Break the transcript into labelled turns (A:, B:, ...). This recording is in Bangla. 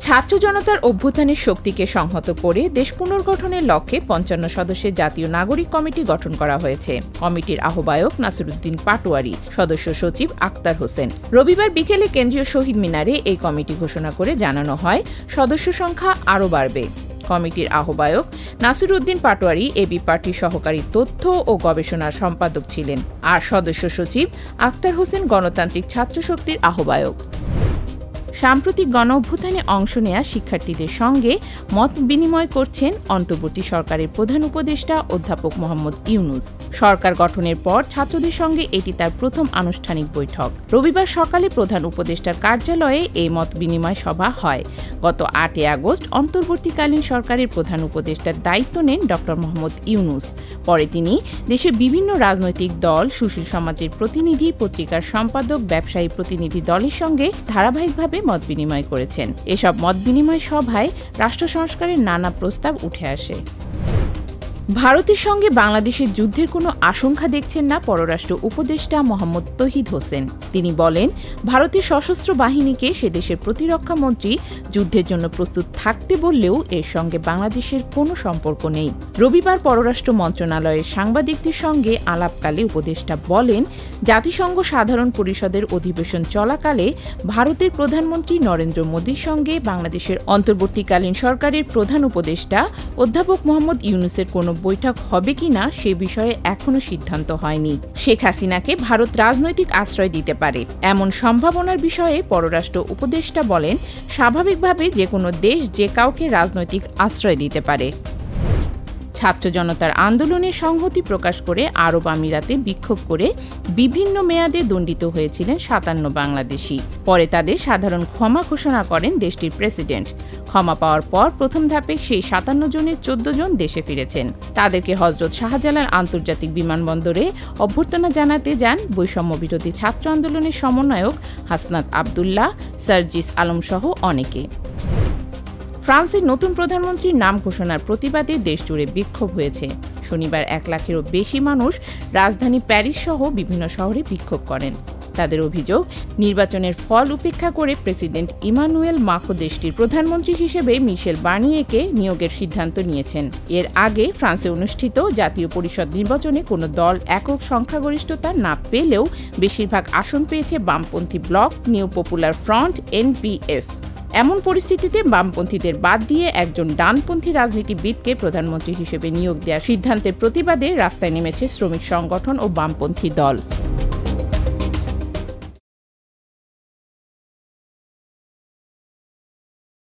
A: ছাত্র জনতার অভ্যুত্থানের শক্তিকে সংহত করে দেশ পুনর্গঠনের লক্ষ্যে ৫৫ সদস্যের জাতীয় নাগরিক কমিটি গঠন করা হয়েছে। কমিটির আহ্বায়ক নাসিরউদ্দিন পাটোয়ারী, সদস্য সচিব আক্তার হোসেন। রবিবার বিকেলে কেন্দ্রীয় শহীদ মিনারে এই কমিটি ঘোষণা করে জানানো হয় সদস্য সংখ্যা আরও বাড়বে। কমিটির আহ্বায়ক নাসিরউদ্দিন পাটোয়ারী এবি পার্টির সহকারী তথ্য ও গবেষণার সম্পাদক ছিলেন, আর সদস্য সচিব আক্তার হোসেন গণতান্ত্রিক ছাত্র শক্তির আহ্বায়ক। সাম্প্রতিক গণ অভ্যুত্থানে অংশ নেয়া শিক্ষার্থীদের সঙ্গে মত বিনিময় করছেন অন্তর্বর্তী সরকারের প্রধান উপদেষ্টা অধ্যাপক মোহাম্মদ ইউনূস। সরকার গঠনের পর ছাত্রদের সঙ্গে এটি তার প্রথম আনুষ্ঠানিক বৈঠক। রবিবার সকালে প্রধান উপদেষ্টার কার্যালয়ে এই মত বিনিময় সভা হয়। গত ৮ আগস্ট অন্তর্বর্তীকালীন সরকারের প্রধান উপদেষ্টার দায়িত্ব নেন ড মোহাম্মদ ইউনূস। পরে তিনি দেশের বিভিন্ন রাজনৈতিক দল, সুশীল সমাজের প্রতিনিধি, পত্রিকার সম্পাদক, ব্যবসায়ী প্রতিনিধি দলের সঙ্গে ধারাবাহিকভাবে মত বিনিময় করেছেন। এসব মত বিনিময় সভায় রাষ্ট্র সংস্কারের নানা প্রস্তাব উঠে আসে। ভারতের সঙ্গে বাংলাদেশের যুদ্ধের কোনো আশঙ্কা দেখছেন না পররাষ্ট্র উপদেষ্টা মোহাম্মদ তৌহিদ হোসেন। তিনি বলেন, ভারতের সশস্ত্র বাহিনীকে সে দেশের প্রতিরক্ষা মন্ত্রী যুদ্ধের জন্য প্রস্তুত থাকতে বললেও এর সঙ্গে বাংলাদেশের কোনো সম্পর্ক নেই। রবিবার পররাষ্ট্র মন্ত্রণালয়ের সাংবাদিকদের সঙ্গে আলাপকালে উপদেষ্টা বলেন, জাতিসংঘ সাধারণ পরিষদের অধিবেশন চলাকালে ভারতের প্রধানমন্ত্রী নরেন্দ্র মোদীর সঙ্গে বাংলাদেশের অন্তর্বর্তীকালীন সরকারের প্রধান উপদেষ্টা অধ্যাপক মোহাম্মদ ইউনূসের কোনো বৈঠক হবে কিনা সে বিষয়ে এখনো সিদ্ধান্ত হয়নি। শেখ হাসিনাকে ভারত রাজনৈতিক আশ্রয় দিতে পারে এমন সম্ভাবনার বিষয়ে পররাষ্ট্র উপদেষ্টা বলেন, স্বাভাবিকভাবে যে কোনো দেশ যে কাউকে রাজনৈতিক আশ্রয় দিতে পারে। ছাত্র জনতার আন্দোলনে সংহতি প্রকাশ করে আরব আমিরাতে বিক্ষোভ করে বিভিন্ন মেয়াদে দণ্ডিত হয়েছিলেন ৫৭ বাংলাদেশি। পরে তাদের সাধারণ ক্ষমা ঘোষণা করেন দেশটির প্রেসিডেন্ট। ক্ষমা পাওয়ার পর প্রথম ধাপে সেই ৫৭ জনের ১৪ জন দেশে ফিরেছেন। তাদেরকে হজরত শাহজালাল আন্তর্জাতিক বিমানবন্দরে অভ্যর্থনা জানাতে যান বৈষম্য বিরোধী ছাত্র আন্দোলনের সমন্বয়ক হাসনাত আবদুল্লাহ, সার্জিস আলম সহ অনেকে। ফ্রান্সের নতুন প্রধানমন্ত্রীর নাম ঘোষণার প্রতিবাদে দেশজুড়ে বিক্ষোভ হয়েছে। শনিবার ১ লাখেরও বেশি মানুষ রাজধানী প্যারিস সহ বিভিন্ন শহরে বিক্ষোভ করেন। তাদের অভিযোগ, নির্বাচনের ফল উপেক্ষা করে প্রেসিডেন্ট ইমানুয়েল মাখোঁ দেশটির প্রধানমন্ত্রী হিসেবে মিশেল বার্নিয়েকে নিয়োগের সিদ্ধান্ত নিয়েছেন। এর আগে ফ্রান্সে অনুষ্ঠিত জাতীয় পরিষদ নির্বাচনে কোনো দল একক সংখ্যাগরিষ্ঠতা না পেলেও বেশিরভাগ আসন পেয়েছে বামপন্থী block new popular front NPF। এমন পরিস্থিতিতে বামপন্থীদের বাদ দিয়ে একজন ডানপন্থী রাজনীতিবিদকে প্রধানমন্ত্রী হিসেবে নিয়োগ দেওয়ার সিদ্ধান্তের প্রতিবাদে রাস্তায় নেমেছে শ্রমিক সংগঠন ও বামপন্থী দল।